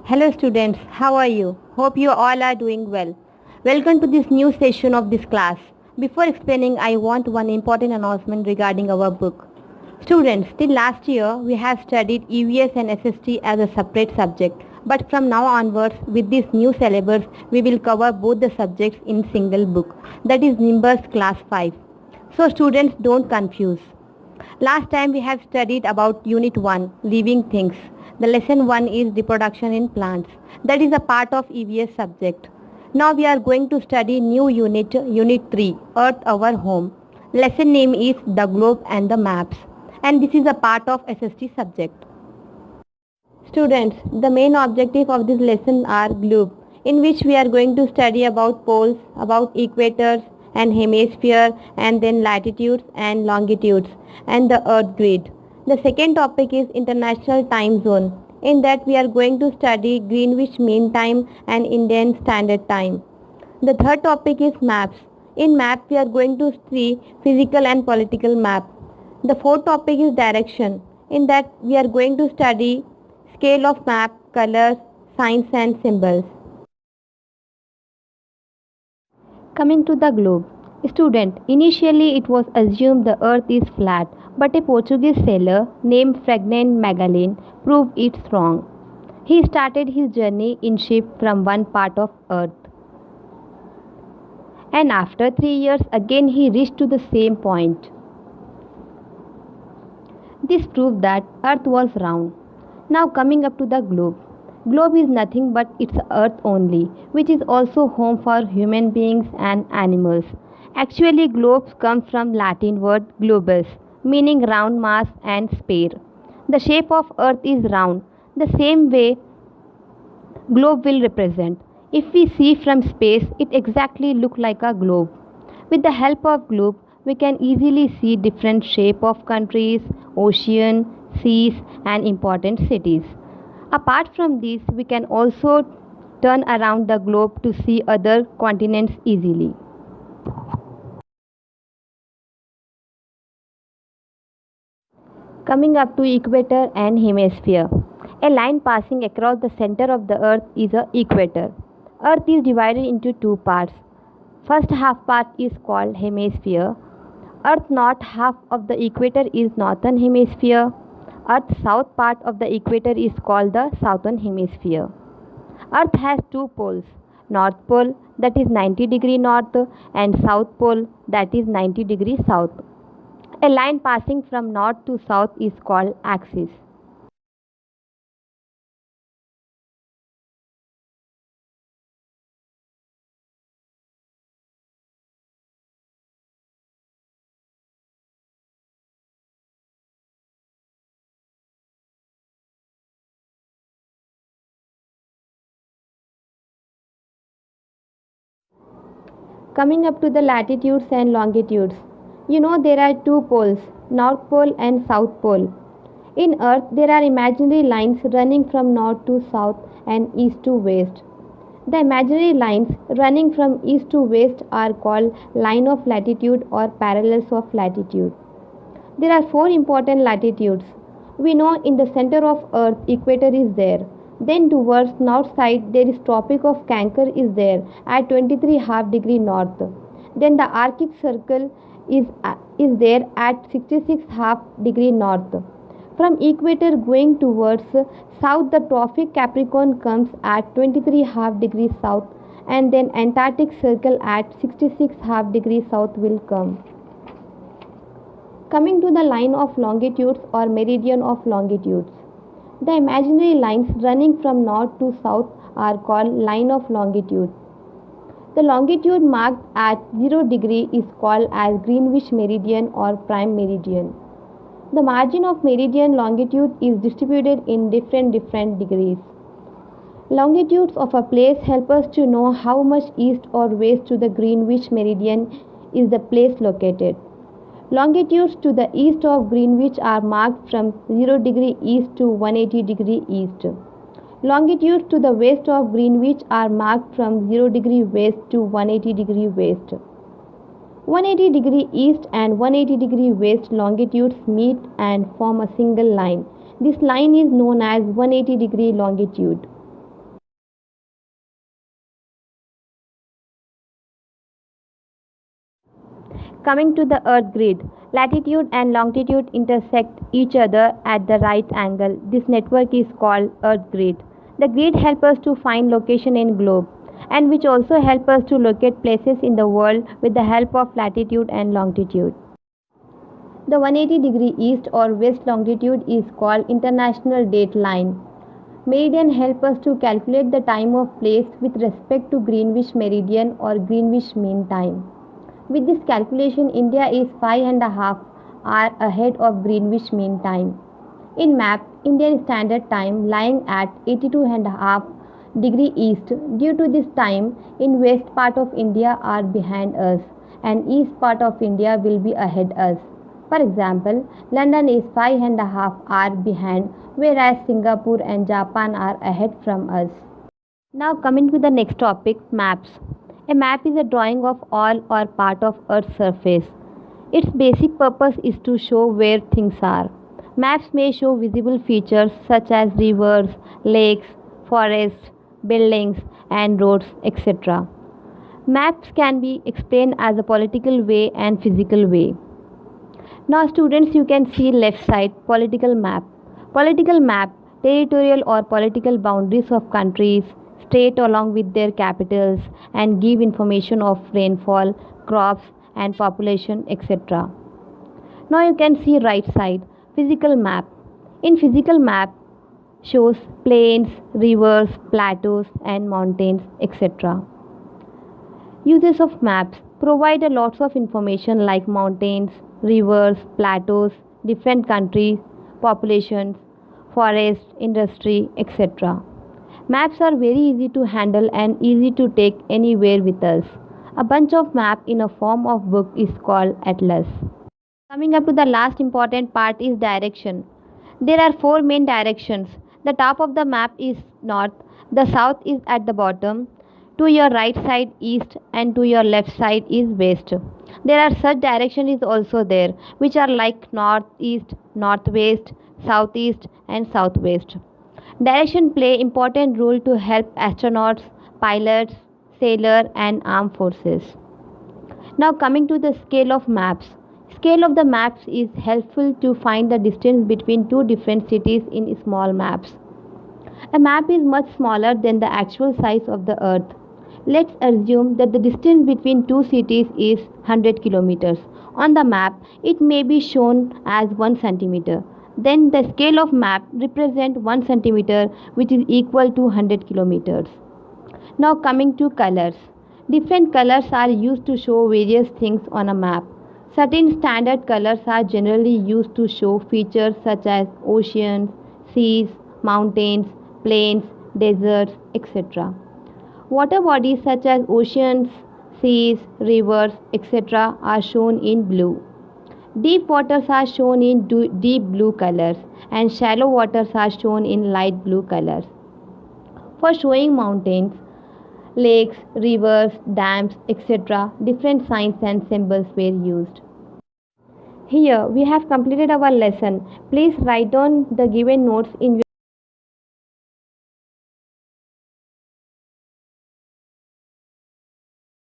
Hello students, how are you? Hope you all are doing well. Welcome to this new session of this class. Before explaining, I want one important announcement regarding our book. Students, till last year we have studied EVS and SST as a separate subject. But from now onwards, with this new syllabus, we will cover both the subjects in single book. That is Nimbus Class 5. So students, don't confuse. Last time we have studied about Unit 1, Living Things. The lesson 1 is Reproduction in Plants. That is a part of EVS subject. Now we are going to study new unit, Unit 3, Earth Our Home. Lesson name is The Globe and the Maps. And this is a part of SST subject. Students, the main objective of this lesson are globe, in which we are going to study about poles, about equators and hemisphere, and then latitudes and longitudes and the earth grid. The second topic is international time zone. In that we are going to study Greenwich Mean Time and Indian Standard Time. The third topic is maps. In map we are going to see physical and political map. The fourth topic is direction. In that we are going to study scale of map, colors, signs and symbols. Coming to the globe. Student, initially it was assumed the earth is flat, but a Portuguese sailor named Ferdinand Magellan proved it wrong. He started his journey in ship from one part of earth. And after 3 years again he reached to the same point. This proved that earth was round. Now coming up to the globe. Globe is nothing but its earth only, which is also home for human beings and animals. Actually globes comes from Latin word globus, meaning round mass and sphere. The shape of earth is round, the same way globe will represent. If we see from space, it exactly look like a globe. With the help of globe, we can easily see different shape of countries, ocean, seas and important cities. Apart from this, we can also turn around the globe to see other continents easily. Coming up to equator and hemisphere. A line passing across the center of the earth is a equator. Earth is divided into two parts. First half part is called hemisphere. Earth north half of the equator is northern hemisphere. Earth south part of the equator is called the southern hemisphere. Earth has two poles, North Pole that is 90° north and South Pole that is 90° south. A line passing from north to south is called axis. Coming up to the latitudes and longitudes. You know there are two poles, North Pole and South Pole. In Earth there are imaginary lines running from north to south and east to west. The imaginary lines running from east to west are called line of latitude or parallels of latitude. There are four important latitudes. We know in the center of Earth equator is there. Then towards north side there is Tropic of Cancer is there at 23.5° north. Then the Arctic Circle is there at 66.5° north. From equator going towards south the Tropic Capricorn comes at 23.5° south and then Antarctic Circle at 66.5° south will come. Coming to the line of longitudes or meridian of longitudes. The imaginary lines running from north to south are called line of longitude. The longitude marked at 0° is called as Greenwich meridian or prime meridian. The margin of meridian longitude is distributed in different degrees. Longitudes of a place help us to know how much east or west to the Greenwich meridian is the place located. Longitudes to the east of Greenwich are marked from 0° east to 180° east. Longitudes to the west of Greenwich are marked from 0° west to 180° west. 180° east and 180° west longitudes meet and form a single line. This line is known as 180° longitude. Coming to the Earth grid, latitude and longitude intersect each other at the right angle. This network is called Earth grid. The grid helps us to find location in globe and which also help us to locate places in the world with the help of latitude and longitude. The 180-degree east or west longitude is called International Date Line. Meridian help us to calculate the time of place with respect to Greenwich Meridian or Greenwich Mean Time. With this calculation, India is 5.5 hours ahead of Greenwich Mean Time. In map, Indian Standard Time lying at 82.5 degree east. Due to this time, in west part of India are behind us and east part of India will be ahead us. For example, London is 5.5 hours behind, whereas Singapore and Japan are ahead from us. Now coming to the next topic, maps. A map is a drawing of all or part of Earth's surface. Its basic purpose is to show where things are. Maps may show visible features such as rivers, lakes, forests, buildings, and roads, etc. Maps can be explained as a political way and physical way. Now students, you can see left side political map. Political map, territorial or political boundaries of countries, state along with their capitals and give information of rainfall, crops and population, etc. Now you can see right side physical map. In physical map shows plains, rivers, plateaus and mountains, etc. Uses of maps provide a lots of information like mountains, rivers, plateaus, different countries, populations, forests, industry, etc. Maps are very easy to handle and easy to take anywhere with us. A bunch of map in a form of book is called atlas. Coming up to the last important part is direction. There are four main directions. The top of the map is north, the south is at the bottom, to your right side east and to your left side is west. There are such direction is also there which are like northeast, northwest, southeast and southwest. Direction play important role to help astronauts, pilots, sailor and armed forces. Now coming to the scale of maps. Scale of the maps is helpful to find the distance between two different cities in small maps. A map is much smaller than the actual size of the earth. Let's assume that the distance between two cities is 100 kilometers. On the map, it may be shown as 1 centimeter. Then the scale of map represents 1 centimeter which is equal to 100 kilometers. Now coming to colors. Different colors are used to show various things on a map. Certain standard colors are generally used to show features such as oceans, seas, mountains, plains, deserts, etc. Water bodies such as oceans, seas, rivers, etc. are shown in blue. Deep waters are shown in deep blue colors and shallow waters are shown in light blue colors. For showing mountains, lakes, rivers, dams, etc., different signs and symbols were used. Here we have completed our lesson. Please write down the given notes in